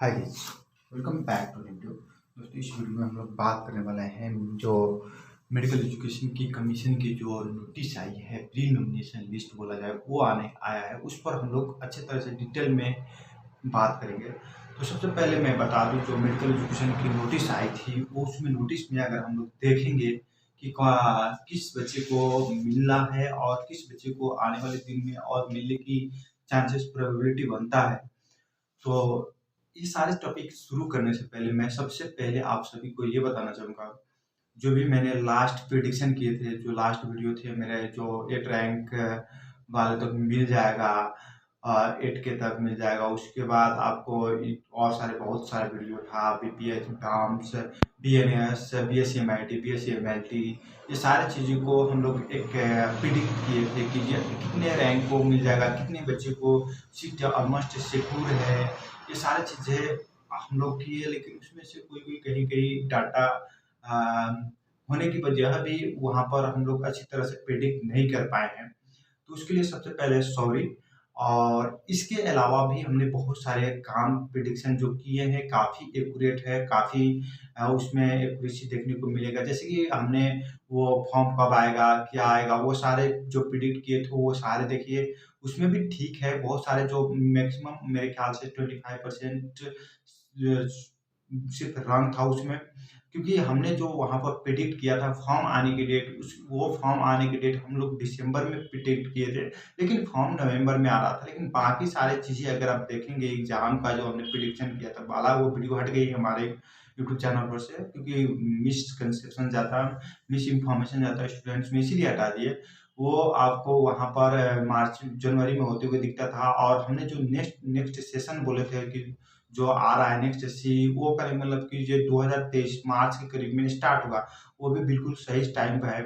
Hi guys, welcome back to video. दोस्तों, इस video में हम लोग बात करने वाले हैं जो मेडिकल एजुकेशन की कमीशन की जो नोटिस आई है, प्री नॉमिनेशन लिस्ट बोला जाए, वो आने आया है। उस पर हम लोग अच्छे तरह से डिटेल में बात करेंगे। तो सबसे पहले मैं बता दूं, जो मेडिकल एजुकेशन की नोटिस आई थी, वो उसमें नोटिस में अगर हम लोग देखेंगे कि किस बच्चे को मिलना है और किस बच्चे को आने वाले दिन में और मिलने की चांसेस प्रोबेबिलिटी बनता है। तो ये सारे टॉपिक शुरू करने से पहले मैं सबसे पहले आप सभी को ये बताना चाहूँगा, जो भी मैंने लास्ट प्रेडिक्शन किए थे, जो लास्ट वीडियो थे मेरे, जो 8 रैंक वाले तक मिल जाएगा, 8 के तक मिल जाएगा। उसके बाद आपको और सारे बहुत सारे वीडियो था, BPH exams, BNS, BSc MIT, BSc MLT, ये सारी चीज़ों को हम लोग एक प्रिडिक्ट किए थे कि ये कितने रैंक को मिल जाएगा, कितने बच्चे को सीट ऑलमोस्ट सिक्योर है। ये सारी चीज़ें हम लोग किए, लेकिन उसमें से कोई कोई कहीं कहीं डाटा होने की वजह भी वहाँ पर हम लोग अच्छी तरह से प्रिडिक्ट नहीं कर पाए हैं। तो उसके लिए सबसे पहले सॉरी। और इसके अलावा भी हमने बहुत सारे काम प्रिडिक्शन जो किए हैं, काफ़ी एक्यूरेट है, काफ़ी उसमें एक्यूरेसी देखने को मिलेगा। जैसे कि हमने वो फॉर्म कब आएगा, क्या आएगा, वो सारे जो प्रिडिक्ट किए थे वो सारे देखिए, उसमें भी ठीक है। बहुत सारे जो मैक्सिमम मेरे ख्याल से 25% सिर्फ रंग था उसमें, क्योंकि हमने जो वहाँ पर प्रिडिक्ट किया था फॉर्म आने की डेट, उस वो फॉर्म आने की डेट हम लोग दिसंबर में प्रिडिक्ट किए थे, लेकिन फॉर्म नवंबर में आ रहा था। लेकिन बाकी सारी चीज़ें अगर आप देखेंगे, एग्जाम का जो हमने प्रिडिक्शन किया था वाला, वो वीडियो हट गई हमारे यूट्यूब चैनल पर से, क्योंकि मिसकंसेप्शन जाता, मिस इन्फॉर्मेशन जाता है स्टूडेंट्स में, इसीलिए हटा दिए। वो आपको वहाँ पर मार्च जनवरी में होते हुए दिखता था। और हमने जो नेक्स्ट नेक्स्ट सेशन बोले थे कि जो आ रहा है नेक्स्ट सी, वो करेंगे, मतलब कि जो 2023 मार्च के करीब में स्टार्ट होगा, वो भी बिल्कुल सही टाइम पे है।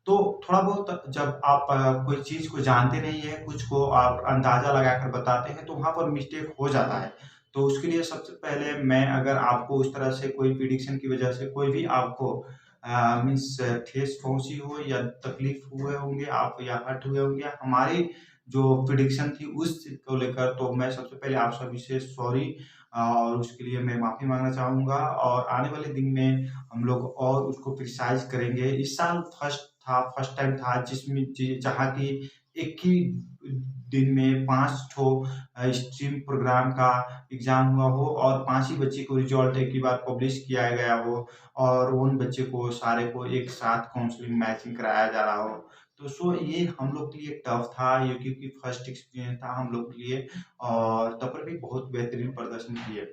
तो थोड़ा बहुत जब आप कोई चीज़ को जानते नहीं है, कुछ को आप अंदाज़ा लगाकर बताते हैं, तो वहाँ पर मिस्टेक हो जाता है। तो उसके लिए सबसे पहले मैं, अगर आपको उस तरह से कोई प्रिडिक्शन की वजह से कोई भी आपको मीन्स ठेस पहुँची हो या तकलीफ हुए होंगे आप, या हर्ट हुए होंगे हमारी जो प्रिडिक्शन थी उस चीज़ को लेकर, तो मैं सबसे पहले आप सभी से सॉरी, और उसके लिए मैं माफ़ी माँगना चाहूँगा। और आने वाले दिन में हम लोग और उसको प्रिसाइज़ करेंगे। इस साल फर्स्ट टाइम था जिसमें जहाँ की एक ही दिन में 5 ठो स्ट्रीम प्रोग्राम का एग्ज़ाम हुआ हो, और 5 ही बच्चे को रिज़ल्ट एक ही बार पब्लिश किया गया हो, और उन बच्चे को सारे को एक साथ काउंसलिंग मैचिंग कराया जा रहा हो। तो ये हम लोग के लिए टफ था ये, क्योंकि फर्स्ट एक्सपीरियंस था हम लोग के लिए, और तब पर भी बहुत बेहतरीन प्रदर्शन किए।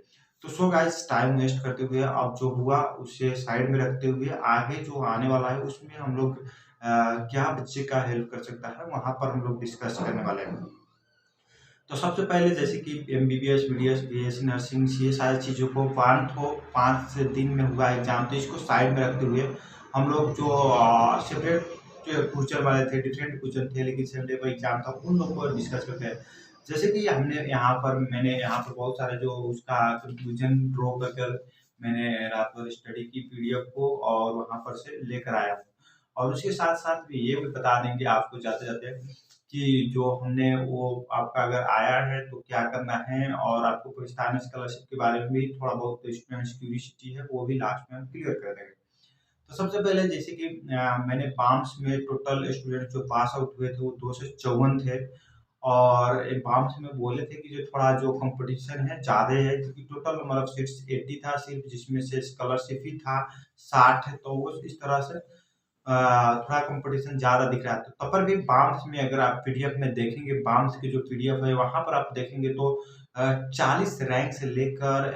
तो गाइस, टाइम वेस्ट करते हुए अब जो हुआ उसे साइड में रखते हुए, आगे जो आने वाला है उसमें हम लोग क्या बच्चे का हेल्प कर सकता है, वहाँ पर हम लोग डिस्कस करने वाले हैं। तो सबसे पहले जैसे कि एमबीबीएस, बीडीएस, बीएससी नर्सिंग, ये सारी चीज़ों को 5 से दिन में हुआ एग्जाम, तो इसको साइड में रखते हुए हम लोग जो सेपरेट क्वेश्चन वाले थे, डिफरेंट क्वेश्चन थे, लेकिन सेम डे पर एग्जाम था, उन लोगों को डिस्कस करते हैं। जैसे कि मैंने यहाँ पर बहुत सारे जो उसका कंक्लूजन ड्रॉ कर मैंने रात भर स्टडी की पीडीएफ को, और वहाँ पर से लेकर आया हूँ। और उसके साथ साथ भी ये भी बता देंगे आपको जाते जाते कि जो हमने वो आपका अगर आया है तो क्या करना है, और आपको प्रोत्साहन स्कॉलरशिप के बारे में भी थोड़ा बहुत स्टूडेंट्स क्यूरियोसिटी है, वो भी लास्ट में हम क्लियर कर देंगे। तो सबसे पहले जैसे कि मैंने बाम्स में टोटल स्टूडेंट जो पास आउट हुए थे वो 254 थे। और बाम्स में बोले थे कि जो थोड़ा जो कंपटीशन है ज़्यादा है, क्योंकि टोटल मतलब सीट्स 80 था सिर्फ, जिसमें से स्कॉलरशिप ही था 60 है, तो वो इस तरह से थोड़ा कंपटीशन ज़्यादा दिख रहा है। तो तब पर भी बाम्स में अगर आप पीडीएफ में देखेंगे, बाम्स की जो पीडीएफ है वहाँ पर आप देखेंगे तो 40 रैंक से लेकर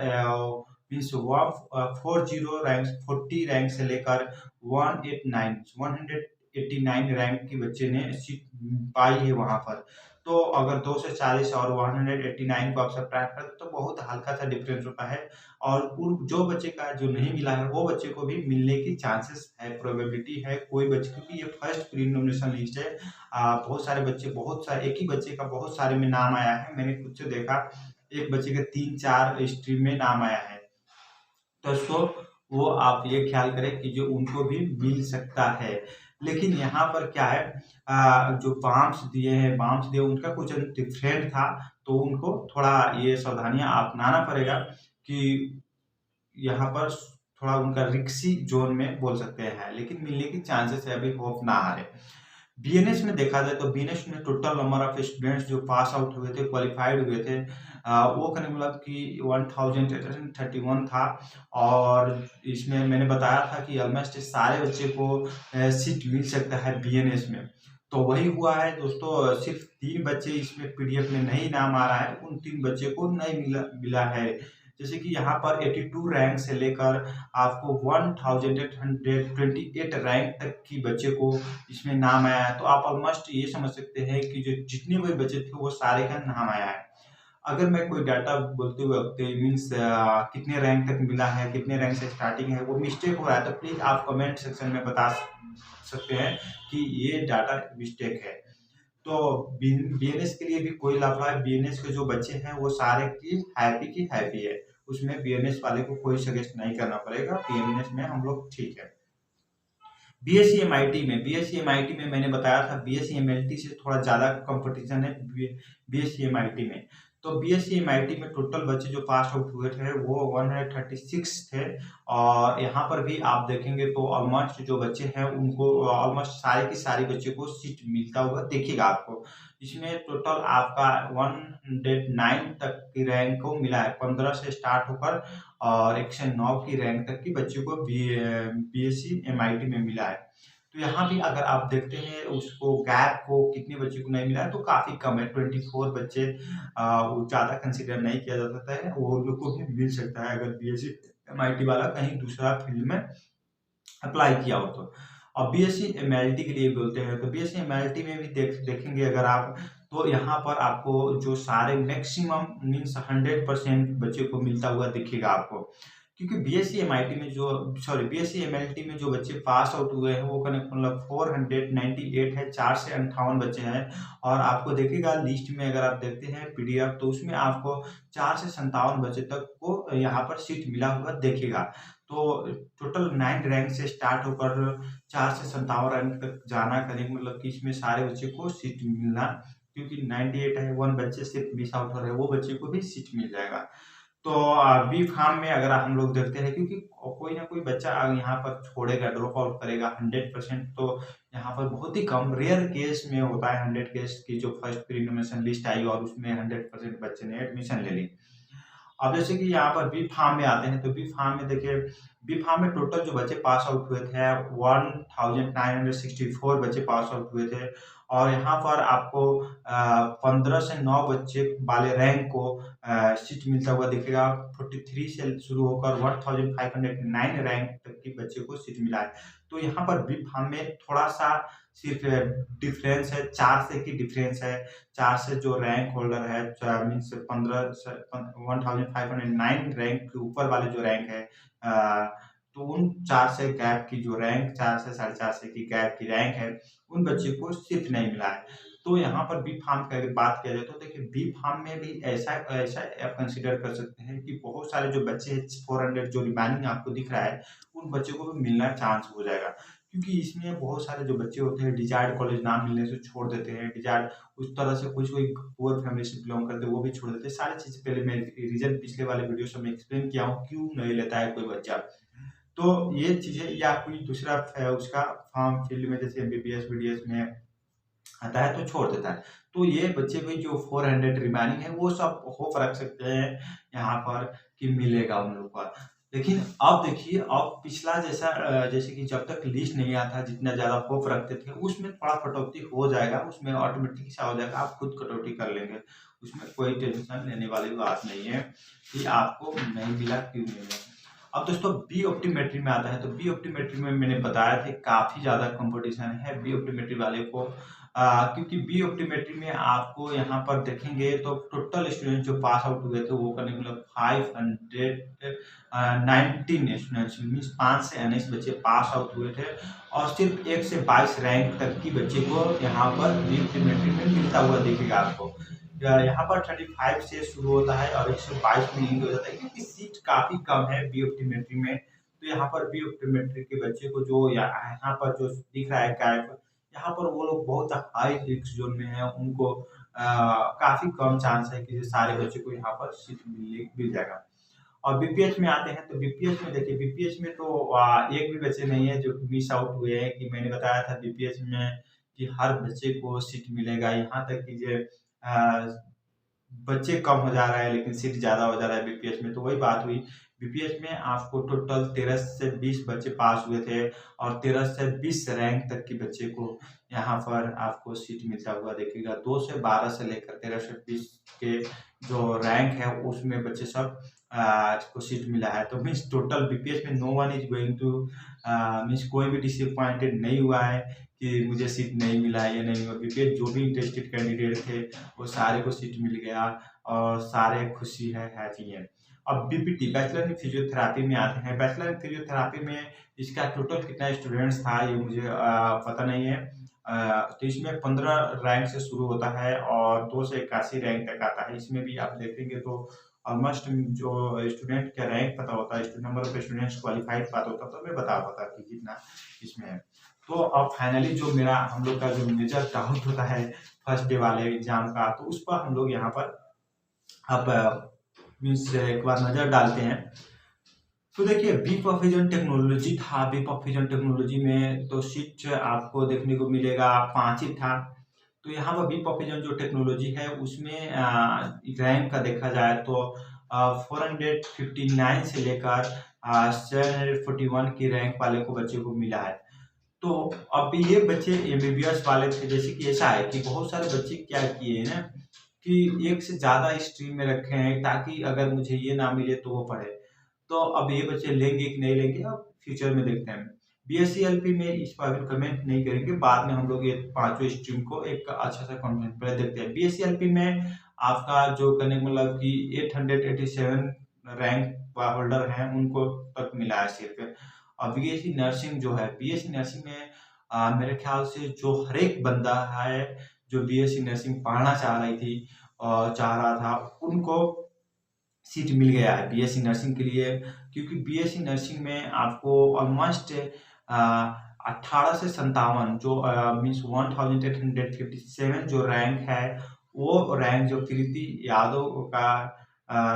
मीन्स 40 रैंक, 40 रैंक से लेकर 189 रैंक के बच्चे ने सीट पाई है वहाँ पर। तो अगर 240 और 189 को आप सब्ट्रैक्ट करें तो बहुत हल्का सा डिफरेंस होता है। और जो बच्चे का जो नहीं मिला है, वो बच्चे को भी मिलने की चांसेस है, प्रोबेबिलिटी है। कोई बच्चे, क्योंकि ये फर्स्ट प्री नॉमिनेशन लिस्ट है, बहुत सारे बच्चे, बहुत सारे, एक ही बच्चे का बहुत सारे में नाम आया है। मैंने खुद से देखा, एक बच्चे का 3-4 स्ट्रीम में नाम आया है। तो वो आप ये ख्याल करें कि जो उनको भी मिल सकता है। लेकिन यहाँ पर क्या है, जो बाम्स दिए उनका कुछ डिफरेंट था, तो उनको थोड़ा ये सावधानियां अपनाना पड़ेगा। कि यहाँ पर थोड़ा उनका रिस्की जोन में बोल सकते हैं, लेकिन मिलने की चांसेस है, अभी होप ना हारे। बीएनएस में देखा जाए तो बीएनएस में टोटल नंबर ऑफ स्टूडेंट्स जो पास आउट हुए थे, क्वालिफाइड हुए थे, वो कहने का मतलब कि 1831 था। और इसमें मैंने बताया था कि ऑलमोस्ट सारे बच्चे को सीट मिल सकता है बीएनएस में। तो वही हुआ है दोस्तों, सिर्फ 3 बच्चे इसमें पीडीएफ में नहीं नाम आ रहा है, उन 3 बच्चे को नहीं मिला है। जैसे कि यहाँ पर 82 रैंक से लेकर आपको 1828 रैंक तक की बच्चे को इसमें नाम आया है। तो आप ऑलमोस्ट ये समझ सकते हैं कि जो जितने भी बच्चे थे वो सारे का नाम आया है। अगर मैं कोई डाटा बोलते वक्त मीन्स कितने रैंक तक मिला है, कितने रैंक से स्टार्टिंग है, वो मिस्टेक हो रहा है तो प्लीज आप कमेंट सेक्शन में बता सकते हैं कि ये डाटा मिस्टेक है। तो बीएनएस के लिए भी कोई लापरवाही, बीएनएस के जो बच्चे हैं वो सारे की हैप्पी है, उसमें बीएनएस वाले को कोई सजेस्ट नहीं करना पड़ेगा, बीएनएस में हम लोग ठीक है। बीएससी एमआईटी में मैंने बताया था, बीएससी एमएलटी से थोड़ा ज़्यादा कंपटीशन है बीएससी एमआईटी में। तो बीएससी एमआईटी में टोटल बच्चे जो पास आउट हुए थे वो 136 थे। और यहाँ पर भी आप देखेंगे तो ऑलमोस्ट जो बच्चे हैं उनको ऑलमोस्ट सारे की सारी बच्चे को सीट मिलता हुआ दिखेगा आपको। इसमें टोटल आपका 109 तक की रैंक को मिला है, 15 से स्टार्ट होकर और 109 की रैंक तक की बच्चों को बीएससी एमआईटी में मिला है। तो यहाँ भी अगर आप देखते हैं उसको गैप को कितने बच्चे को नहीं मिला है तो काफ़ी कम है, 24 बच्चे, वो ज़्यादा कंसिडर नहीं किया जा सकता है, वो लोग को भी मिल सकता है अगर बीएससी एमआईटी वाला कहीं दूसरा फील्ड में अप्लाई किया हो तो। और बीएससी एमएलटी के लिए बोलते हैं तो बीएससी एमएलटी में भी देखेंगे अगर आप, तो यहाँ पर आपको जो सारे मैक्सिमम मीन्स 100% बच्चे को मिलता हुआ दिखेगा आपको। क्योंकि बीएससी एमआईटी में जो बीएससी एमएलटी में जो बच्चे पास आउट हुए हैं वो मतलब 498 है, 4 से 58 बच्चे हैं। और आपको देखेगा लिस्ट में अगर आप देखते हैं पीडीएफ तो उसमें आपको 4 से 57 बच्चे तक को यहाँ पर सीट मिला हुआ देखेगा। तो टोटल 9 रैंक से स्टार्ट होकर 4 से 57 रैंक तक जाना करेंगे, मतलब कि इसमें सारे बच्चे को सीट मिलना, क्योंकि 98 है, 1 बच्चे सिर्फ मिस आउट हो रहे हैं, वो बच्चे को भी सीट मिल जाएगा। तो बी फार्म में अगर हम लोग देखते हैं, क्योंकि कोई ना कोई बच्चा यहाँ पर छोड़ेगा, ड्रॉप आउट करेगा, 100% तो यहाँ पर बहुत ही कम रेयर केस में होता है, 100 केस की जो फर्स्ट प्री नॉमिनेशन लिस्ट आई और उसमें 100% बच्चे ने एडमिशन ले ली। अब जैसे कि यहाँ पर बी फार्म में आते हैं तो बी फार्म में देखिए, बी फार्म में टोटल जो बच्चे पास आउट हुए थे 1964 बच्चे पास आउट हुए थे। और यहाँ पर आपको 15 से 9 बच्चे वाले रैंक को सीट मिलता हुआ दिखेगा। 43 से शुरू होकर 1509 रैंक तक के बच्चे को सीट मिला है। तो यहाँ पर बी फार्म में थोड़ा सा सिर्फ डिफरेंस है, 4 से की डिफरेंस है। 4 से जो रैंक होल्डर है मीन्स 15 से 1509 रैंक के ऊपर वाले जो रैंक है, तो उन 4 से गैप की जो रैंक, 4 से 4.5 से की गैप की रैंक है, उन बच्चे को सीट नहीं मिला है। तो यहाँ पर बी फार्म की अगर बात किया जाए तो देखिए बी फार्म में भी ऐसा ऐसा आप कंसिडर कर सकते हैं कि बहुत सारे जो बच्चे हैं 400 जो रिमाइनिंग आपको दिख रहा है, उन बच्चों को भी मिलना चांस हो जाएगा। क्योंकि इसमें बहुत सारे जो बच्चे होते हैं डिजायर्ड कॉलेज ना मिलने से छोड़ देते हैं, डिजायर्ड उस तरह से कुछ कोई पुअर फैमिली से बिलोंग करते हैं वो भी छोड़ देते हैं। सारी चीज़ पहले मैं रीज़न पिछले वाले वीडियो से मैं एक्सप्लेन किया हूँ क्यों नहीं लेता है कोई बच्चा। तो ये चीज़ें या कोई दूसरा उसका फॉर्म फील्ड में जैसे एमबीबीएस, बीडीएस में आता है तो छोड़ देता है। तो ये बच्चे भी जो 400 रिमेनिंग है वो सब होप रख सकते हैं यहाँ पर कि मिलेगा उन लोग का। लेकिन अब देखिए, अब पिछला जैसा जैसे कि जब तक लिस्ट नहीं आया था जितना ज़्यादा होप रखते थे उसमें थोड़ा कटौती हो जाएगा, उसमें ऑटोमेटिक सा हो जाएगा, आप खुद कटौती कर लेंगे। उसमें कोई टेंशन लेने वाली बात नहीं है कि आपको नहीं मिला, क्यों नहीं मिला। अब दोस्तों बी ऑप्टीमेट्री में आता है तो बी ऑप्टीमेट्री में मैंने बताया था काफ़ी ज़्यादा कंपटीशन है बी ऑप्टीमेट्री वाले को। क्योंकि बी ऑप्टीमेट्री में आपको यहाँ पर देखेंगे तो टोटल स्टूडेंट जो पास आउट हुए थे वो करने मतलब 519 स्टूडेंट्स मीन्स 5 से 19 बच्चे पास आउट हुए थे। और सिर्फ 1 से 22 रैंक तक की बच्चे को यहाँ पर बी ऑप्टीमेट्री में मिलता हुआ दिखेगा आपको। यहाँ पर 35 से शुरू होता है और 122 में एंड हो जाता है, क्योंकि सीट काफ़ी कम है बी ऑप्टीमेट्री में। तो यहाँ पर बी ऑप्टीमेट्री के बच्चे को जो यहाँ पर जो दिख रहा है गैप, यहाँ पर वो लोग बहुत हाई रिस्क जोन में है, उनको काफ़ी कम चांस है कि सारे बच्चे को यहाँ पर सीट मिल जाएगा। और बीपीएच में आते हैं तो बीपीएच में देखिए बीपीएच में तो एक भी बच्चे नहीं है जो मिस आउट हुए हैं कि मैंने बताया था बीपीएच में कि हर बच्चे को सीट मिलेगा। यहाँ तक कि जो बच्चे कम हो जा रहा है लेकिन सीट ज़्यादा हो जा रहा है बीपीएच में। तो वही बात हुई, बीपीएच में आपको टोटल 13 से 20 बच्चे पास हुए थे और 13 से 20 रैंक तक के बच्चे को यहाँ पर आपको सीट मिलता हुआ देखिएगा। 2 से 12 से लेकर 13 से 20 के जो रैंक है उसमें बच्चे सब को सीट मिला है। तो मीन्स टोटल बीपीएच में no one is going to means कोई भी डिसअपॉइंटेड नहीं हुआ है कि मुझे सीट नहीं मिला है या नहीं हुआ। बीपीएच जो भी इंटरेस्टेड कैंडिडेट थे वो सारे को सीट मिल गया और सारे खुशी है हैप्पी है। अब बीपीटी बैचलर इन फिजियोथेरेपी में आते हैं। बैचलर इन फिजियोथेरेपी में इसका टोटल कितना स्टूडेंट्स था ये मुझे पता नहीं है। तो इसमें 15 रैंक से शुरू होता है और 2 से 81 रैंक तक आता है। इसमें भी आप देखेंगे तो ऑलमोस्ट जो स्टूडेंट का रैंक पता होता है, नंबर ऑफ स्टूडेंट्स क्वालिफाइड पता होता है, तो मैं बता पाता कि कितना इसमें है। तो अब फाइनली जो मेरा हम लोग का जो मेजर डाउट होता है फर्स्ट डे वाले एग्जाम का, तो उस पर हम लोग यहाँ पर अब मीन्स एक बार नज़र डालते हैं। तो देखिए बी प्रोफिजन टेक्नोलॉजी था। बी प्रोफिजन टेक्नोलॉजी में तो सीट आपको देखने को मिलेगा 5 ही था। तो यहाँ पर बी प्रोफिजन जो टेक्नोलॉजी है उसमें रैंक का देखा जाए तो 459 से लेकर 741 की रैंक वाले को बच्चे को मिला है। तो अब ये बच्चे एमबीबीएस वाले थे। जैसे कि ऐसा है कि बहुत सारे बच्चे क्या किए हैं ना कि एक से ज़्यादा स्ट्रीम में रखे हैं ताकि अगर मुझे ये ना मिले तो वो पढ़े। तो अब ये बच्चे लेंगे कि नहीं लेंगे अब फ्यूचर में देखते हैं। बीएससी एलपी में इस पर अभी कमेंट नहीं करेंगे, बाद में हम लोग ये पांचों स्ट्रीम को एक अच्छा सा कंटेंट पर देखते हैं। बीएससी एलपी में आपका जो करने का मतलब कि 887 रैंक होल्डर हैं उनको तक मिला है सिर्फ। और बीएससी नर्सिंग जो है, बीएससी नर्सिंग में मेरे ख्याल से जो हर एक बंदा है जो बीएससी नर्सिंग पढ़ना चाह रही थी और चाह रहा था उनको सीट मिल गया है बीएससी नर्सिंग के लिए। क्योंकि बीएससी नर्सिंग में आपको ऑलमोस्ट 18 से 57 जो मीन्स 1857 जो रैंक है वो रैंक जो कृति यादव का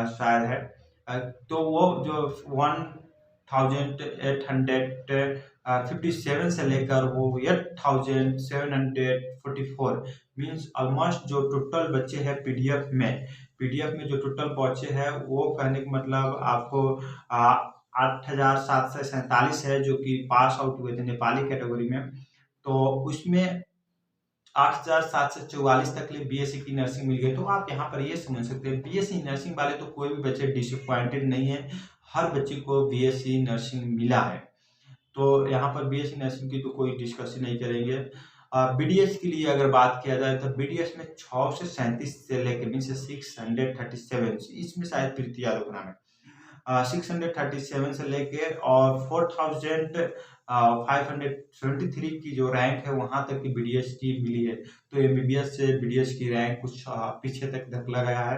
शायद है। तो वो जो 1857 से लेकर वो 8744 मीन्स ऑलमोस्ट जो टोटल बच्चे हैं पीडीएफ में जो टोटल बच्चे हैं वो कहने का मतलब आपको 8747 है जो कि पास आउट हुए थे नेपाली कैटेगरी में। तो उसमें 8744 तक लिए बीएससी की नर्सिंग मिल गई। तो आप यहाँ पर ये समझ सकते हैं बीएससी नर्सिंग वाले तो कोई भी बच्चे डिसअपॉइंटेड नहीं है, हर बच्चे को बीएससी नर्सिंग मिला है। तो यहाँ पर बीएससी नर्सिंग की तो कोई डिस्कशन नहीं करेंगे। बीडीएस के लिए अगर बात किया जाए तो बीडीएस में 6 से 37 से लेकर मीन से 637 इसमें शायद प्रीति यादव का नाम है। 637 से लेके और 4573 की जो रैंक है वहां तक की बीडीएस की मिली है। तो एमबीबीएस से बीडीएस की रैंक कुछ पीछे तक धकेला गया है,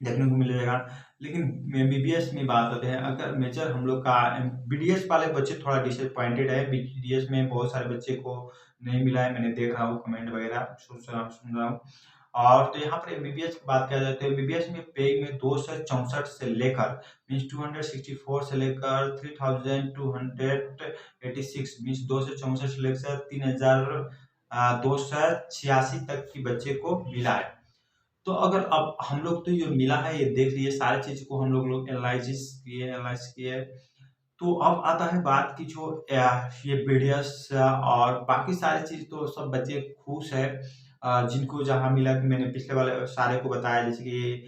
देखने को मिलेगा। लेकिन एमबीबीएस में बात करते हैं अगर मेजर हम लोग का बीडीएस वाले बच्चे थोड़ा डिसअपॉइंटेड है। बीडीएस में बहुत सारे बच्चे को नहीं मिला है, मैंने देख रहा हूँ कमेंट वगैरह सुन रहा हूँ। और तो यहाँ पर एमबीबीएस की बात किया जाए तो एमबीबीएस में पे में 264 से लेकर मीन्स 264 से लेकर 3286 मीन्स 264 से लेकर 3286 तक की बच्चे को मिला है। तो अगर अब हम लोग तो ये मिला है ये देख लिए सारी चीज को हम लोग एनालाइज किए। तो अब आता है बात की जो ये बीडीएस और बाकी सारी चीज तो सब बच्चे खुश है जिनको जहाँ मिला कि मैंने पिछले वाले सारे को बताया जैसे कि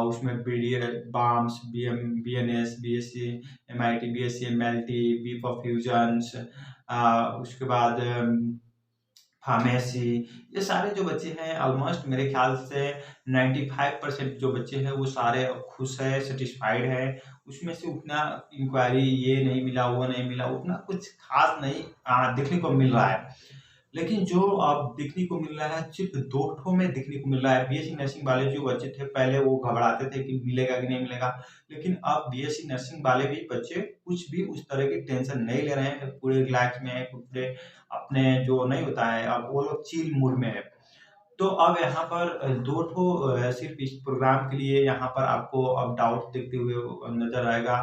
उसमें BDS BAMS BNS BSc MIT BSc MLT B perfusions उसके बाद फार्मेसी, ये सारे जो बच्चे हैं ऑलमोस्ट मेरे ख्याल से 95% जो बच्चे हैं वो सारे खुश है सेटिस्फाइड है। उसमें से उतना इंक्वायरी ये नहीं मिला वो नहीं मिला उतना कुछ खास नहीं देखने को मिल रहा है। लेकिन जो अब देखने को मिल रहा है सिर्फ 2 ठो में देखने को मिल रहा है। बीएससी नर्सिंग वाले जो बच्चे थे पहले वो घबराते थे कि मिलेगा कि नहीं मिलेगा, लेकिन अब बीएससी नर्सिंग वाले भी बच्चे कुछ भी उस तरह की टेंशन नहीं ले रहे हैं, पूरे रिलैक्स में है, पूरे अपने जो नहीं होता है अब वो लोग चिल मूड में है। तो अब यहाँ पर 2 ठो सिर्फ़ इस प्रोग्राम के लिए यहाँ पर आपको अब डाउट दिखते हुए नज़र आएगा।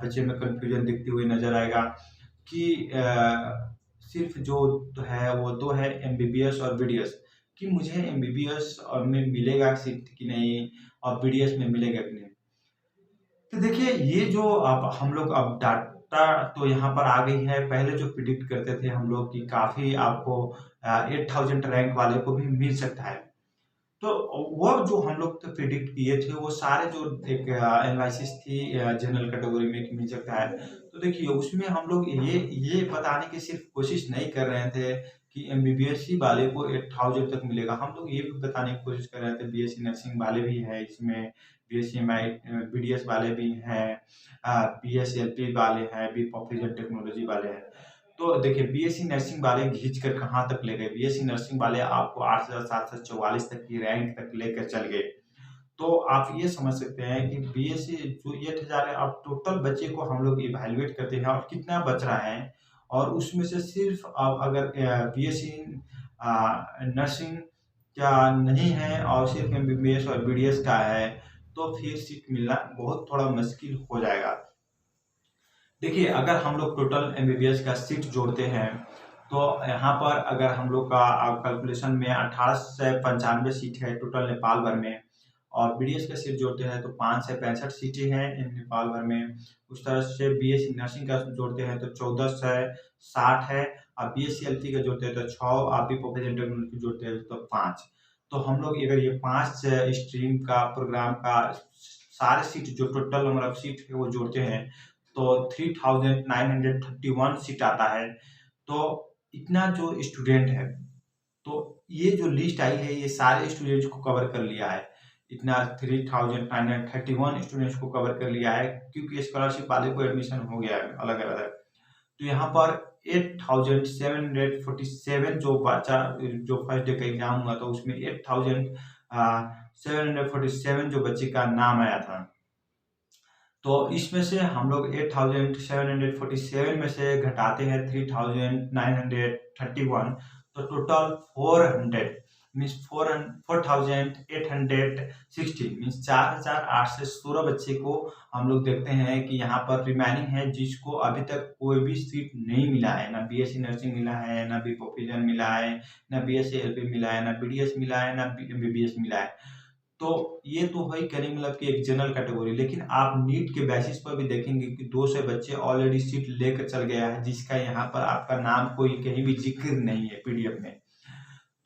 बच्चे में कन्फ्यूज़न दिखते हुए नज़र आएगा कि सिर्फ़ जो है वो 2 है एमबीबीएस और बीडीएस कि मुझे एमबीबीएस में मिलेगा सीट कि नहीं और बीडीएस में मिलेगा कि नहीं। तो देखिए ये जो अब हम लोग अब डाटा तो यहाँ पर आ गई है, पहले जो प्रिडिक्ट करते थे हम लोग कि काफ़ी आपको 8000 रैंक वाले को भी मिल सकता है। तो वो जो हम लोग तो प्रिडिक्ट किए थे वो सारे जो एक एनालिसिस थी जनरल कैटेगरी में कि मिल सकता है। तो देखिए उसमें हम लोग ये बताने की सिर्फ कोशिश नहीं कर रहे थे कि एमबीबीएस ही वाले को 8000 तक मिलेगा। हम लोग ये भी बताने की कोशिश कर रहे थे बीएससी नर्सिंग वाले भी हैं इसमें, बीएससी बीडीएस वाले भी हैं, बीएसएलपी वाले हैं, बी प्रोफेशनल टेक्नोलॉजी वाले हैं। तो देखिए बीएससी नर्सिंग वाले खींच कर कहाँ तक ले गए, बीएससी नर्सिंग वाले आपको 8744 तक की रैंक तक लेकर चल गए। तो आप ये समझ सकते हैं कि बीएससी जो 8000 है, अब टोटल बच्चे को हम लोग इवैल्यूएट करते हैं और कितना बच रहा है और उसमें से सिर्फ अब अगर बीएससी नर्सिंग का नहीं है और सिर्फ एमबीबीएस और बीडीएस का है, तो फिर सीट मिलना बहुत थोड़ा मुश्किल हो जाएगा। देखिए, अगर हम लोग टोटल एमबीबीएस का सीट जोड़ते हैं, तो यहाँ पर अगर हम लोग का कैलकुलेशन में 1895 सीट है टोटल नेपाल भर में और बीडीएस का सीट जोड़ते हैं तो 565 सीटें हैं नेपाल भर में। उस तरह से बीएससी नर्सिंग का जोड़ते हैं तो 1460 है और बीएससी एलटी का जोड़ते हैं तो 6 और बी प्रोफेशनल टेक्नोलॉजी जोड़ते हैं तो 5। तो हम लोग अगर ये 5 स्ट्रीम का प्रोग्राम का सारे सीट जो टोटल नंबर ऑफ सीट है वो जोड़ते हैं तो 3931 सीट आता है। तो इतना जो स्टूडेंट है, तो ये जो लिस्ट आई है ये सारे स्टूडेंट्स को कवर कर लिया है। इतना 3931 स्टूडेंट्स को कवर कर लिया है क्योंकि स्कॉलरशिप वाले को एडमिशन हो गया है अलग-अलग। तो यहाँ पर 8747 जो बच्चा जो फर्स्ट डे का एग्जाम हुआ था उसमें 8747 जो बच्चे का नाम आया था। तो इसमें से हम लोग 8747 में से घटाते हैं 3931 तो टोटल 400 मीन्स 4816 मीन्स 4816 बच्चे को हम लोग देखते हैं कि यहाँ पर रिमेनिंग है जिसको अभी तक कोई भी सीट नहीं मिला है, ना बीएससी नर्सिंग मिला है, ना बी प्रोफेशन मिला है, ना बीएससी एलपी मिला है, ना बीडीएस मिला है, ना एमबीबीएस मिला है। तो ये तो है करीब मतलब कि एक जनरल कैटेगरी, लेकिन आप नीट के बेसिस पर भी देखेंगे कि 2 से बच्चे ऑलरेडी सीट लेकर चल गया है जिसका यहाँ पर आपका नाम कोई कहीं भी जिक्र नहीं है पीडीएफ में।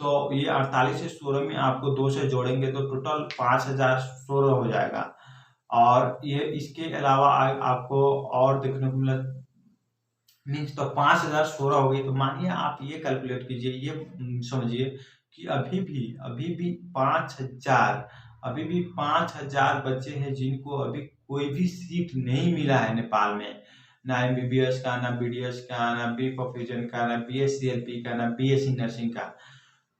तो ये 48 से 16 में आपको 2 से जोड़ेंगे तो टोटल 5016 हो जाएगा और ये इसके अलावा आपको और देखने को मिला मीन्स तो 5016 हो गई। तो मानिए आप ये कैलकुलेट कीजिए, ये समझिए कि अभी भी 5000 बच्चे हैं जिनको अभी कोई भी सीट नहीं मिला है नेपाल में, ना एमबीबीएस का, ना बीडीएस का, ना बी प्रोफेशन का, ना बीएससी एलपी का, ना बीएससी नर्सिंग का।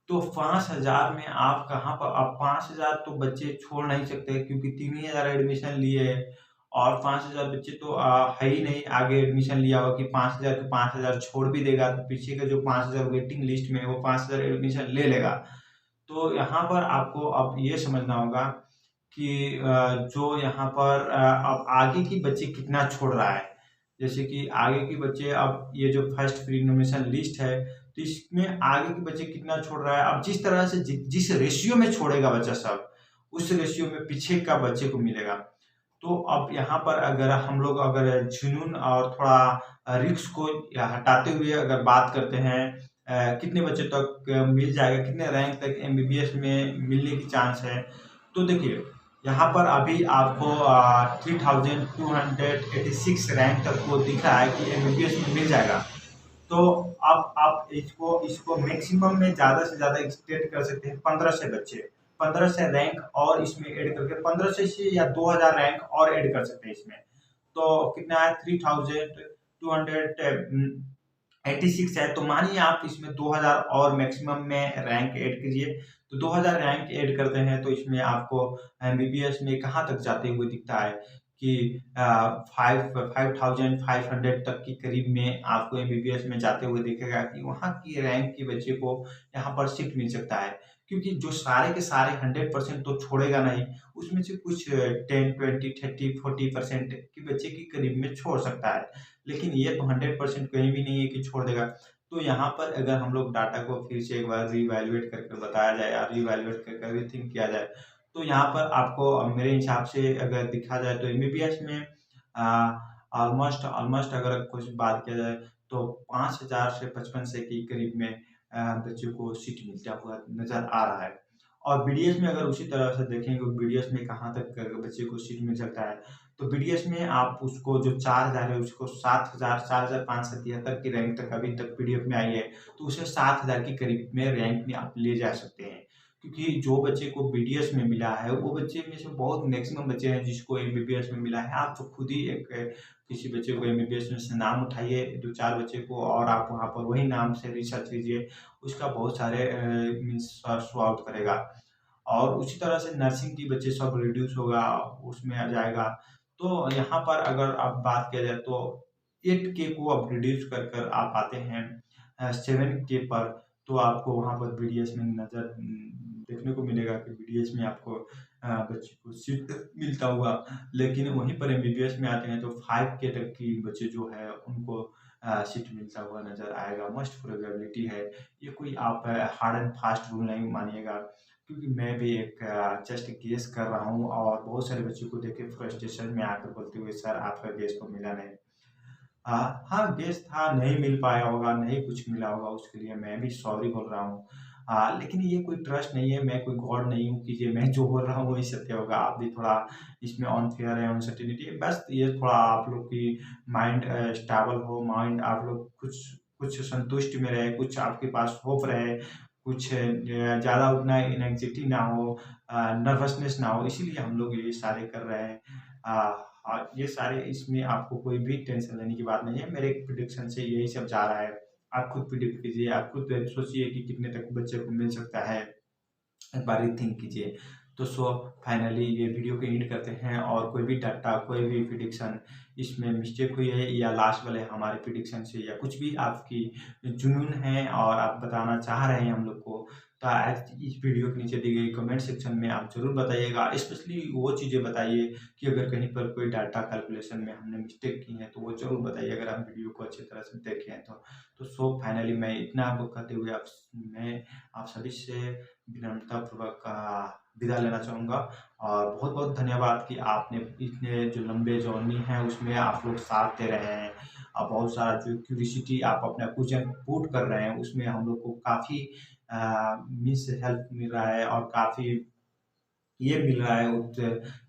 तो 5000 में आप कहाँ पर, अब 5000 तो बच्चे छोड़ नहीं सकते क्योंकि 3000 एडमिशन लिए और 5000 बच्चे तो है ही नहीं आगे एडमिशन लिया हुआ कि 5000 के 5000 छोड़ भी देगा तो पीछे का जो 5000 वेटिंग लिस्ट में वो 5000 एडमिशन ले लेगा। तो यहाँ पर आपको अब ये समझना होगा कि जो यहाँ पर अब आगे की बच्चे कितना छोड़ रहा है। जैसे कि आगे के बच्चे, अब ये जो फर्स्ट प्री नॉमिनेशन लिस्ट है तो इसमें आगे के बच्चे कितना छोड़ रहा है। अब जिस तरह से जिस रेशियो में छोड़ेगा बच्चा सब, उस रेशियो में पीछे का बच्चे को मिलेगा। तो अब यहाँ पर अगर हम लोग अगर जुनून और थोड़ा रिस्क को हटाते हुए अगर बात करते हैं कितने बच्चे तक मिल जाएगा, कितने रैंक तक एमबीबीएस में मिलने की चांस है। तो देखिए यहाँ पर अभी आपको 3286 रैंक तक को दिख रहा है कि एमबीबीएस में मिल जाएगा। तो अब आप इसको मैक्सिमम में ज़्यादा से ज़्यादा एक्सटेंड कर सकते हैं 15 से बच्चे, 15 से रैंक और इसमें ऐड करके 15 से या 2000 रैंक और ऐड कर सकते हैं इसमें। तो कितना है 3286 है। तो मानिए आप इसमें 2000 और मैक्सिमम में रैंक ऐड कीजिए। तो 2000 रैंक ऐड करते हैं तो इसमें आपको एमबीबीएस में कहाँ तक जाते हुए दिखता है कि 5500 तक की करीब में आपको एमबीबीएस में जाते हुए दिखेगा कि वहाँ की रैंक के बच्चे को यहाँ पर सीट मिल सकता है। क्योंकि जो सारे के सारे 100% तो छोड़ेगा नहीं, उसमें से कुछ 10, 20, 30, 40% के बच्चे की करीब में छोड़ सकता है। लेकिन ये तो 100% कहीं भी नहीं है कि छोड़ देगा। तो यहाँ पर अगर हम लोग डाटा को फिर से एक बार रीवैल्यूएट करके बताया जाए या रीवैल्यूएट करके रीथिंक किया जाए, तो यहाँ पर आपको मेरे हिसाब से अगर देखा जाए तो एमबीबीएस में ऑलमोस्ट ऑलमोस्ट अगर कुछ बात किया जाए तो 5,000 से 5500 के करीब में बच्चों को सीट मिलता हुआ नज़र आ रहा है। और बीडीएस में अगर उसी तरह से देखेंगे तो बीडीएस में कहाँ तक बच्चे को सीट मिल सकता है, तो बीडीएस में आप उसको जो 4,000 है उसको 7,000 4,573 की रैंक तक अभी तक पीडीएफ में आई है, तो उसे 7,000 के करीब में रैंक में आप ले जा सकते हैं। क्योंकि जो बच्चे को बीडीएस में मिला है वो बच्चे में से बहुत मैक्सिमम बच्चे हैं जिसको एमबीबीएस में मिला है। आप तो खुद ही एक किसी बच्चे को एमबीबीएस में से नाम उठाइए 2-4 बच्चे को और आप वहाँ पर वही नाम से रिसर्च कीजिए, उसका बहुत सारे मीन्स शो आउट करेगा। और उसी तरह से नर्सिंग की बच्चे सब रिड्यूस होगा, उसमें आ जाएगा। तो यहाँ पर अगर आप बात किया जाए तो 8K को आप रिड्यूस कर कर आप आते हैं 7K पर, तो आपको वहाँ पर बीडीएस में नज़र देखने को मिलेगा कि बीडीएस में आपको बच्चे को सीट मिलता हुआ। लेकिन वहीं पर एमबीबीएस में आते हैं तो 5K तक की बच्चे जो है उनको सीट मिलता हुआ नज़र आएगा, मस्ट प्रोबेबिलिटी है। ये कोई आप हार्ड एंड फास्ट रूल नहीं मानिएगा, क्योंकि मैं भी एक जस्ट गेस कर रहा हूँ और बहुत सारे बच्चों को देख के फ्रस्ट्रेशन में आकर बोलते हुए सर आपका गेस तो मिला नहीं। हाँ, गेस था, नहीं मिल पाया होगा, नहीं कुछ मिला होगा, उसके लिए मैं भी सॉरी बोल रहा हूँ। लेकिन ये कोई ट्रस्ट नहीं है, मैं कोई गॉड नहीं हूँ कि ये मैं जो बोल रहा हूँ वही सत्य होगा। आप भी थोड़ा इसमें अनफेयर है, अनसर्टेनिटी है, बस ये थोड़ा आप लोग की माइंड स्टेबल हो, माइंड आप लोग कुछ कुछ संतुष्ट में रहे, कुछ आपके पास होप रहे, कुछ ज़्यादा उतना एंग्ज़ायटी ना हो, नर्वसनेस ना हो, इसीलिए हम लोग ये सारे कर रहे हैं। ये सारे इसमें आपको कोई भी टेंशन लेने की बात नहीं है, मेरे प्रेडिक्शन से यही सब जा रहा है। आप खुद प्रेडिक्ट कीजिए, आप खुद सोचिए कि कितने तक बच्चे को मिल सकता है, एक बार रीथिंक कीजिए। तो फाइनली ये वीडियो को एंड करते हैं और कोई भी डाटा, कोई भी प्रेडिक्शन इसमें मिस्टेक हुई है या लास्ट वाले हमारे प्रेडिक्शन से या कुछ भी आपकी जुनून है और आप बताना चाह रहे हैं हम लोग को, तो आज इस वीडियो के नीचे दी गई कमेंट सेक्शन में आप ज़रूर बताइएगा। स्पेशली वो चीज़ें बताइए कि अगर कहीं पर कोई डाटा कैलकुलेशन में हमने मिस्टेक की है तो वो ज़रूर बताइए, अगर आप वीडियो को अच्छी तरह से देखे हैं तो। फाइनली मैं इतना आपको कहते हुए मैं आप सभी से विनम्रतापूर्वक विदा लेना चाहूँगा और बहुत-बहुत धन्यवाद कि आपने इतने जो लंबे जर्नी है उसमें आप लोग साथ दे रहे हैं। बहुत सारा जो क्यूरियोसिटी आप अपना क्वेश्चन पुट कर रहे हैं उसमें हम लोग को काफ़ी मीन्स हेल्प मिल रहा है और काफ़ी ये मिल रहा है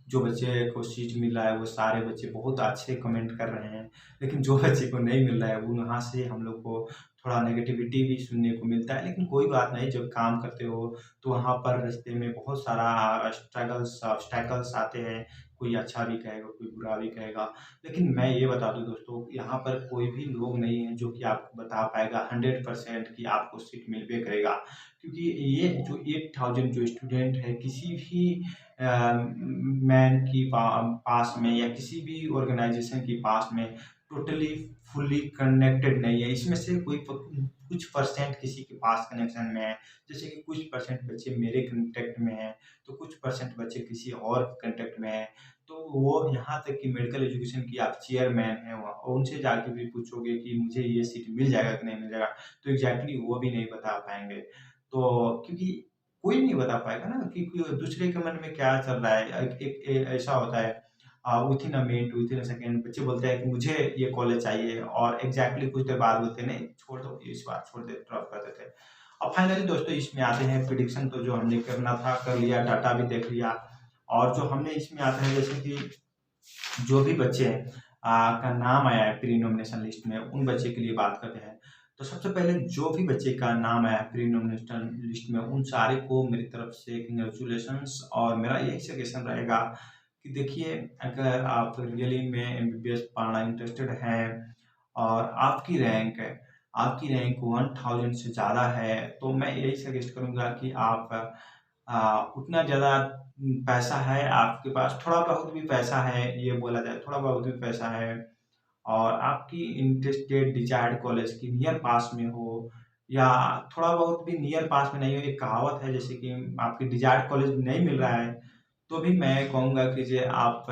जो बच्चे को सीट मिल रहा है वो सारे बच्चे बहुत अच्छे कमेंट कर रहे हैं। लेकिन जो बच्चे को नहीं मिल रहा है वो वहाँ से हम लोग को थोड़ा नेगेटिविटी भी सुनने को मिलता है। लेकिन कोई बात नहीं, जब काम करते हो तो वहाँ पर रास्ते में बहुत सारा स्ट्रगल्स ऑब्स्टैकल्स आते हैं। कोई अच्छा भी कहेगा, कोई बुरा भी कहेगा। लेकिन मैं ये बता दूँ दोस्तों, यहाँ पर कोई भी लोग नहीं है जो कि आपको बता पाएगा 100% कि आपको सीट मिलबे करेगा। क्योंकि ये जो 8,000 जो स्टूडेंट है किसी भी मैन की पास में या किसी भी ऑर्गेनाइजेशन के पास में टोटली फुल्ली कनेक्टेड नहीं है। इसमें से कुछ परसेंट किसी के पास कनेक्शन में है, जैसे कि कुछ परसेंट बच्चे मेरे कॉन्टैक्ट में हैं, तो कुछ परसेंट बच्चे किसी और कॉन्टैक्ट में हैं। तो वो यहाँ तक कि मेडिकल एजुकेशन की आप चेयरमैन हैं वहाँ, और उनसे जाके भी पूछोगे कि मुझे ये सीट मिल जाएगा कि नहीं मिल जाएगा, तो एग्ज़ैक्टली वो भी नहीं बता पाएँगे। तो क्योंकि कोई नहीं बता पाएगा ना कि दूसरे के मन में क्या चल रहा है। एक एक ए ऐसा होता है within a minute, within a second बच्चे बोलते हैं कि मुझे ये कॉलेज चाहिए और एग्ज़ैक्टली कुछ देर बाद बोलते हैं नहीं छोड़ दो, इस बार छोड़ दे, ड्रॉप कर देते हैं। और फाइनली दोस्तों इसमें आते हैं प्रेडिक्शन, तो जो हमने करना था कर लिया, डाटा भी देख लिया। और जो हमने इसमें आते हैं जैसे कि जो भी बच्चे का नाम आया है प्री नॉमिनेशन लिस्ट में, उन बच्चे के लिए बात करते हैं। तो सबसे पहले जो भी बच्चे का नाम आया है प्री नॉमिनेशन लिस्ट में, उन सारे को मेरी तरफ से कांग्रेचुलेशंस। और मेरा यही सजेशन रहेगा कि देखिए, अगर आप रियली में एमबीबीएस पढ़ना इंटरेस्टेड हैं और आपकी रैंक 1000 से ज़्यादा है, तो मैं यही सजेस्ट करूँगा कि आप उतना ज़्यादा पैसा है आपके पास, थोड़ा बहुत भी पैसा है, ये बोला जाए थोड़ा बहुत भी पैसा है और आपकी इंटरेस्टेड डिजायर्ड कॉलेज की नियर पास में हो, या थोड़ा बहुत भी नियर पास में नहीं हो, एक कहावत है जैसे कि आपके डिज़ायर्ड कॉलेज नहीं मिल रहा है, तो भी मैं कहूँगा कि जे आप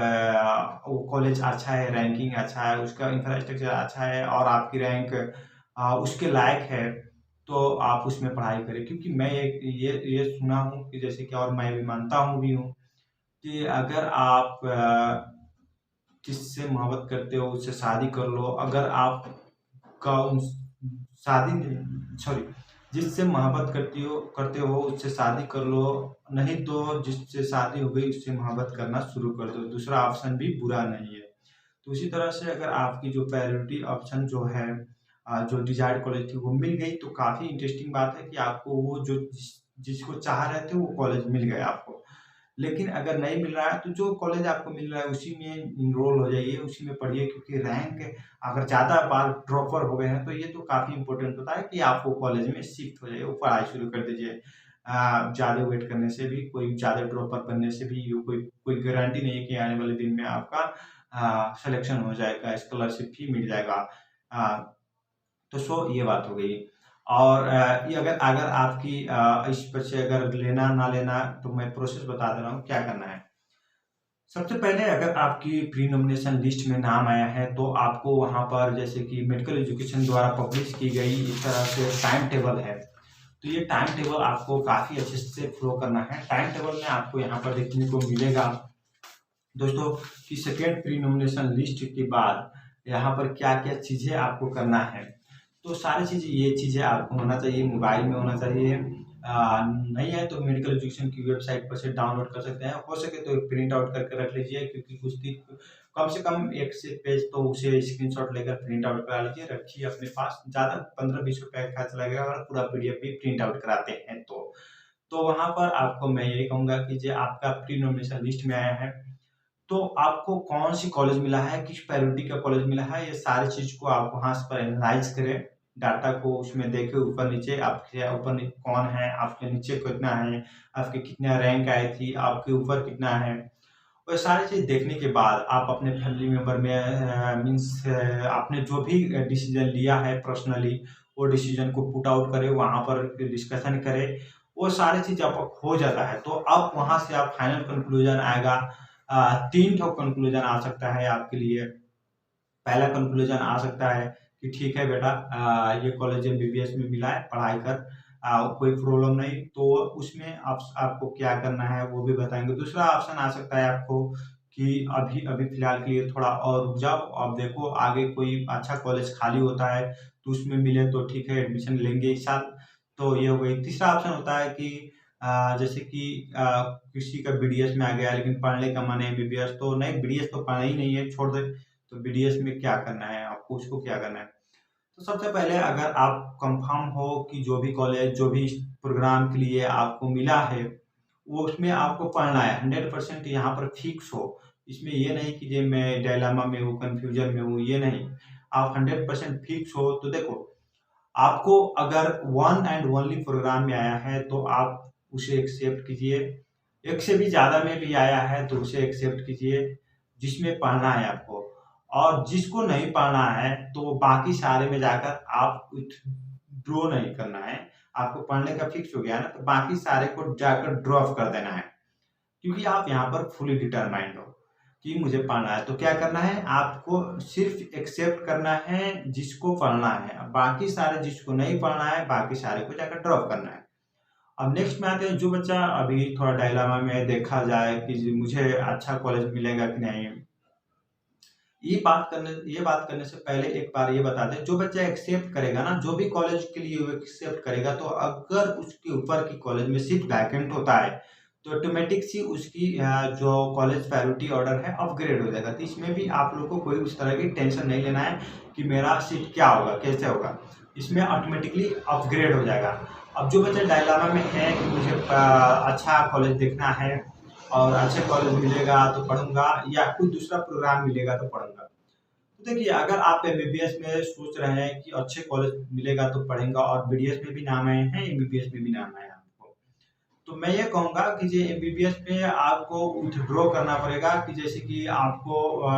वो कॉलेज अच्छा है, रैंकिंग अच्छा है, उसका इंफ्रास्ट्रक्चर अच्छा है और आपकी रैंक उसके लायक है, तो आप उसमें पढ़ाई करें। क्योंकि मैं एक ये सुना हूँ कि जैसे कि और मैं भी मानता हूँ भी हूँ कि अगर आप जिससे मोहब्बत करते हो उससे शादी कर लो। अगर आपका उन शादी नहीं, सॉरी, जिससे मोहब्बत करते हो उससे शादी कर लो, नहीं तो जिससे शादी हो गई उससे मोहब्बत करना शुरू कर दो। दूसरा ऑप्शन भी बुरा नहीं है। तो इसी तरह से अगर आपकी जो प्रायोरिटी ऑप्शन जो है जो डिजायर्ड कॉलेज थी वो मिल गई, तो काफ़ी इंटरेस्टिंग बात है कि आपको वो जो जिसको चाह रहे थे वो कॉलेज मिल गया आपको। लेकिन अगर नहीं मिल रहा है तो जो कॉलेज आपको मिल रहा है उसी में इनरोल हो जाइए, उसी में पढ़िए। क्योंकि रैंक अगर ज़्यादा बार ड्रॉपर हो गए हैं तो ये तो काफ़ी इंपॉर्टेंट होता है कि आप वो कॉलेज में शिफ्ट हो जाइए, वो पढ़ाई शुरू कर दीजिए। ज़्यादा वेट करने से भी, कोई ज़्यादा ड्रॉपर बनने से भी ये कोई कोई गारंटी नहीं है कि आने वाले दिन में आपका सिलेक्शन हो जाएगा, स्कॉलरशिप भी मिल जाएगा। तो ये बात हो गई। और ये अगर अगर आपकी इस पर से अगर लेना ना लेना, तो मैं प्रोसेस बता दे रहा हूँ क्या करना है। सबसे पहले अगर आपकी प्री नॉमिनेशन लिस्ट में नाम आया है तो आपको वहाँ पर जैसे कि मेडिकल एजुकेशन द्वारा पब्लिश की गई इस तरह से टाइम टेबल है। तो ये टाइम टेबल आपको काफ़ी अच्छे से फॉलो करना है। टाइम टेबल में आपको यहाँ पर देखने को मिलेगा दोस्तों कि सेकेंड प्री नॉमिनेशन लिस्ट के बाद यहाँ पर क्या-क्या चीज़ें आपको करना है। तो सारी चीज़ें, ये चीज़ें आपको होना चाहिए, मोबाइल में होना चाहिए। नहीं है तो मेडिकल एजुकेशन की वेबसाइट पर से डाउनलोड कर सकते हैं। हो सके तो प्रिंट आउट करके रख लीजिए, क्योंकि कुछ दिन कम से कम 1 से पेज तो उसे स्क्रीनशॉट लेकर प्रिंट आउट करा लीजिए, रखिए अपने पास। ज़्यादा 15-20 रुपए का खर्च लगेगा अगर पूरा पीडीएफ भी प्रिंट आउट कराते हैं तो। तो वहाँ पर आपको मैं यही कहूँगा कि जो आपका प्री नॉमिनेशन लिस्ट में आया है, तो आपको कौन सी कॉलेज मिला है, किस प्रायोरिटी का कॉलेज मिला है, ये सारी चीज़ को आप वहाँ पर एनालाइज़ करें। डाटा को उसमें देखें ऊपर-नीचे, आपके ऊपर कौन है, आपके नीचे कितना है, आपके कितना रैंक आई थी, आपके ऊपर कितना है। और सारी चीज़ देखने के बाद आप अपने फैमिली मेंबर में मीन्स आपने जो भी डिसीज़न लिया है पर्सनली, वो डिसीज़न को पुट आउट करें, वहाँ पर डिस्कशन करें। वो सारी चीज़ अब हो जाता है, तो अब वहाँ से आप फाइनल कंक्लूजन आएगा। 3 ठो कंक्लूजन आ सकता है आपके लिए। पहला कंक्लूजन आ सकता है कि ठीक है बेटा, ये कॉलेज एमबीबीएस में मिला है, पढ़ाई कर, कोई प्रॉब्लम नहीं। तो उसमें आपको क्या करना है वो भी बताएँगे। दूसरा ऑप्शन आ सकता है आपको कि अभी अभी फ़िलहाल के लिए थोड़ा और रुक जाओ, अब देखो आगे कोई अच्छा कॉलेज खाली होता है तो उसमें मिले तो ठीक है, एडमिशन लेंगे इस साल। तो ये हो गई। तीसरा ऑप्शन होता है कि जैसे कि किसी का बीडीएस में आ गया लेकिन पढ़ने का मन है एमबीबीएस, तो नहीं, बीडीएस तो पढ़ना ही नहीं है, छोड़ दे। तो बीडीएस में क्या करना है आपको, उसको क्या करना है? तो सबसे पहले अगर आप कंफर्म हो कि जो भी कॉलेज, जो भी प्रोग्राम के लिए आपको मिला है, वो उसमें आपको पढ़ना है, 100% यहाँ पर फिक्स हो। इसमें ये नहीं कि जे मैं डायलेमा में हूँ, कन्फ्यूजन में हूँ, ये नहीं। आप 100% फिक्स हो तो देखो, आपको अगर वन एंड ओनली प्रोग्राम में आया है तो आप उसे एक्सेप्ट कीजिए। एक से भी ज़्यादा में भी आया है तो उसे एक्सेप्ट कीजिए, जिसमें पढ़ना है आपको। और जिसको नहीं पढ़ना है तो बाकी सारे में जाकर आप विथड्रॉ नहीं करना है। आपको पढ़ने का फिक्स हो गया ना, तो बाकी सारे को जाकर ड्रॉप कर देना है। क्योंकि आप यहाँ पर फुली डिटरमाइंड हो कि मुझे पढ़ना है, तो क्या करना है, आपको सिर्फ एक्सेप्ट करना है जिसको पढ़ना है। बाकी सारे जिसको नहीं पढ़ना है, बाकी सारे को जाकर ड्रॉप करना है। अब नेक्स्ट में आते हैं, जो बच्चा अभी थोड़ा डायलेमा में देखा जाए कि मुझे अच्छा कॉलेज मिलेगा कि नहीं। ये बात करने से पहले एक बार ये बता दें, जो बच्चा एक्सेप्ट करेगा ना, जो भी कॉलेज के लिए वो एक्सेप्ट करेगा, तो अगर उसके ऊपर की कॉलेज में सीट वैकेंट होता है तो ऑटोमेटिक सी उसकी जो कॉलेज प्रायोरिटी ऑर्डर है अपग्रेड हो जाएगा। तो इसमें भी आप लोग को कोई उस तरह की टेंशन नहीं लेना है कि मेरा सीट क्या होगा, कैसे होगा। इसमें ऑटोमेटिकली अपग्रेड हो जाएगा। अब जो बच्चा डायलेमा में है कि मुझे अच्छा कॉलेज देखना है और अच्छे कॉलेज मिलेगा तो पढ़ूँगा, या कोई दूसरा प्रोग्राम मिलेगा तो पढ़ूँगा। तो देखिए, अगर आप एमबीबीएस में सोच रहे हैं कि अच्छे कॉलेज मिलेगा तो पढ़ेंगे और बीडीएस में भी नाम आए हैं, एमबीबीएस में भी नाम आया है आपको, तो मैं ये कहूँगा कि जो एमबीबीएस पे आपको विथड्रॉ करना पड़ेगा, कि जैसे कि आपको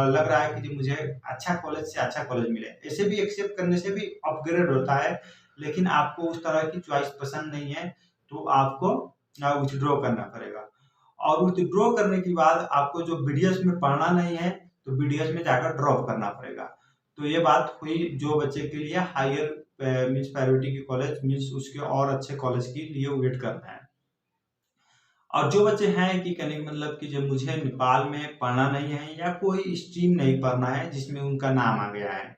लग रहा है कि जो मुझे अच्छा कॉलेज से अच्छा कॉलेज मिले, ऐसे भी एक्सेप्ट करने से भी अपग्रेड होता है, लेकिन आपको उस तरह की चॉइस पसंद नहीं है तो आपको विथड्रॉ करना पड़ेगा। और विथड्रॉ करने के बाद आपको जो बीडीएस में पढ़ना नहीं है तो बीडीएस में जाकर ड्रॉप करना पड़ेगा। तो ये बात हुई जो बच्चे के लिए हायर मीन्स प्रायोरिटी की कॉलेज मीन्स उसके और अच्छे कॉलेज के लिए वेट करना है। और जो बच्चे हैं कि कहने का मतलब कि जब मुझे नेपाल में पढ़ना नहीं है या कोई स्ट्रीम नहीं पढ़ना है जिसमें उनका नाम आ गया है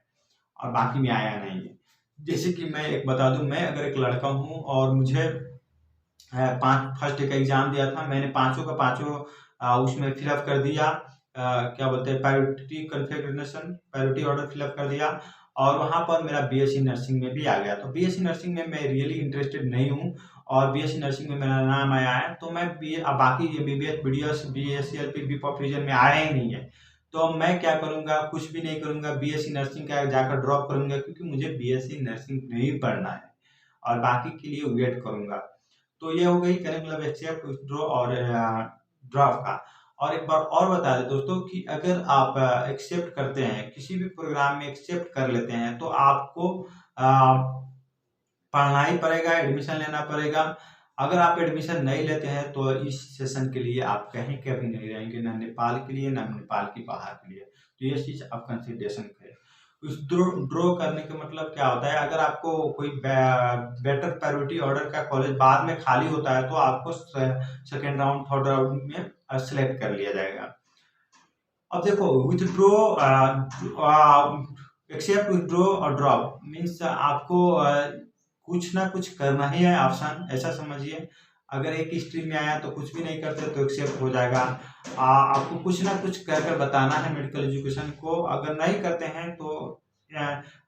और बाकी में आया नहीं है। जैसे कि मैं एक बता दूं, मैं अगर एक लड़का हूं और मुझे पाँच फर्स्ट का एग्जाम दिया था, मैंने पांचों का पांचों उसमें फिलअप कर दिया, क्या बोलते हैं priority configuration priority order fill up कर दिया और वहां पर मेरा बीएससी नर्सिंग में भी आ गया। तो बीएससी नर्सिंग में मैं रियली इंटरेस्टेड नहीं हूँ और बीएससी नर्सिंग में मेरा नाम आया है, तो मैं बाकी एमबीबीएस बीडीएस बीएससी एलपी बीपॉप रीजन में आया ही नहीं है। तो मैं क्या करूंगा, कुछ भी नहीं करूंगा, बीएससी नर्सिंग का जाकर ड्रॉप करूंगा क्योंकि मुझे बीएससी नर्सिंग नहीं पढ़ना है और बाकी के लिए वेट करूंगा। तो ये हो गई कहने का मतलब एक्सेप्ट विथड्रॉ और ड्रॉप का। और एक बार और बता दें दोस्तों कि अगर आप एक्सेप्ट करते हैं किसी भी प्रोग्राम में एक्सेप्ट कर लेते हैं तो आपको पढ़ना ही पड़ेगा, एडमिशन लेना पड़ेगा। अगर आप एडमिशन नहीं लेते हैं तो इस सेशन के लिए आप कहीं कभी नहीं रहेंगे, ना नेपाल के लिए ना नेपाल के बाहर के लिए। तो ये चीज़ आप कंसिडरेशन करें। उस ड्रॉ करने का मतलब क्या होता है, अगर आपको कोई बेटर प्रायोरिटी ऑर्डर का कॉलेज बाद में खाली होता है तो आपको सेकेंड राउंड थर्ड राउंड में सेलेक्ट कर लिया जाएगा। अब देखो विथड्रॉ एक्सेप्ट विथड्रॉ और ड्रॉप मीन्स आपको कुछ ना कुछ करना ही है, ऑप्शन ऐसा समझिए। अगर एक स्ट्रीम में आया तो कुछ भी नहीं करते तो एक्सेप्ट हो जाएगा। आपको कुछ ना कुछ कर कर बताना है मेडिकल एजुकेशन को, अगर नहीं करते हैं तो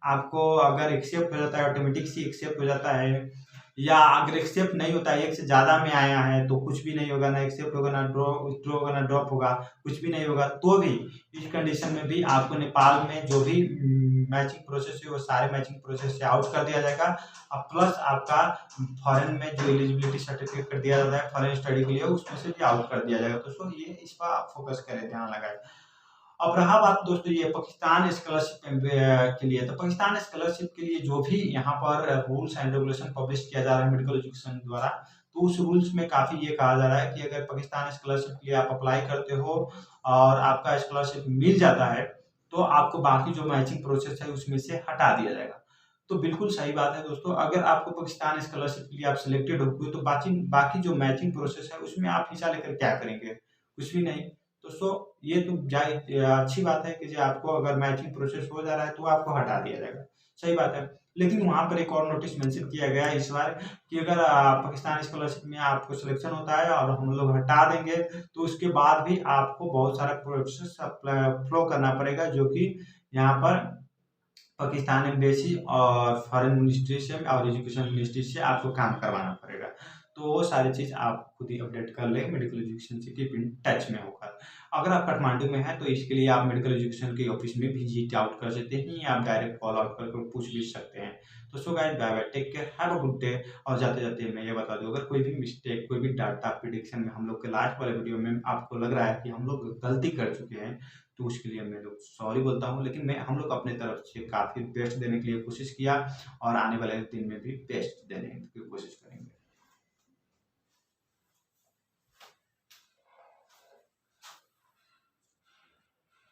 आपको अगर एक्सेप्ट हो जाता है ऑटोमेटिक से एक्सेप्ट हो जाता है, या अगर एक्सेप्ट नहीं होता है एक से ज़्यादा में आया है तो कुछ भी नहीं होगा, ना एक्सेप्ट होगा ना विथड्रॉ होगा ना ड्रॉप होगा, कुछ भी नहीं होगा। तो भी इस कंडीशन में भी आपको नेपाल में जो भी मैचिंग प्रोसेस है वो सारे मैचिंग प्रोसेस से आउट कर दिया जाएगा और प्लस आपका फॉरेन में जो एलिजिबिलिटी सर्टिफिकेट कर दिया जाता है फॉरेन स्टडी के लिए उसमें से भी आउट कर दिया जाएगा। तो सो ये इस पर आप फोकस करें, ध्यान लगाए। अब रहा बात दोस्तों ये पाकिस्तान स्कॉलरशिप के लिए, तो पाकिस्तान स्कॉलरशिप के लिए जो भी यहाँ पर रूल्स एंड रेगुलेशन पब्लिश किया जा रहा है मेडिकल एजुकेशन द्वारा, तो उस रूल्स में काफ़ी ये कहा जा रहा है कि अगर पाकिस्तान स्कॉलरशिप के लिए आप अप्लाई करते हो और आपका स्कॉलरशिप मिल जाता है तो आपको बाकी जो मैचिंग प्रोसेस है उसमें से हटा दिया जाएगा। तो बिल्कुल सही बात है दोस्तों, अगर आपको पाकिस्तान स्कॉलरशिप के लिए आप सिलेक्टेड हो गए तो बाकी बाकी जो मैचिंग प्रोसेस है उसमें आप हिस्सा लेकर क्या करेंगे, कुछ भी नहीं। तो सो ये तो अच्छी बात है कि जो आपको अगर मैचिंग प्रोसेस हो जा रहा है तो आपको हटा दिया जाएगा, सही बात है। लेकिन वहाँ पर एक और नोटिस मेंशन किया गया है इस बार कि अगर पाकिस्तान स्कॉलरशिप में आपको सिलेक्शन होता है और हम लोग हटा देंगे तो उसके बाद भी आपको बहुत सारा प्रोसेस फ्लो करना पड़ेगा, जो कि यहाँ पर पाकिस्तान एम्बेसी और फॉरेन मिनिस्ट्री से और एजुकेशन मिनिस्ट्री से आपको काम करवाना पड़ेगा। तो वो सारी चीज़ आप खुद ही अपडेट कर लें मेडिकल एजुकेशन से, कीप इन टच में होकर। अगर आप काठमांडू में हैं तो इसके लिए आप मेडिकल एजुकेशन के ऑफिस में विजिट आउट कर सकते हैं या आप डायरेक्ट कॉल आउट करके पूछ भी सकते हैं। तो so guys, bye bye, take care, have a good day. और जाते जाते मैं ये बता दूं, अगर कोई भी मिस्टेक कोई भी डाटा प्रिडिक्शन में हम लोग के लास्ट वाले वीडियो में आपको लग रहा है कि हम लोग गलती कर चुके हैं तो उसके लिए मैं लोग सॉरी बोलता हूँ, लेकिन मैं हम लोग अपने तरफ से काफ़ी बेस्ट देने के लिए कोशिश किया और आने वाले दिन में भी बेस्ट देने की कोशिश करेंगे।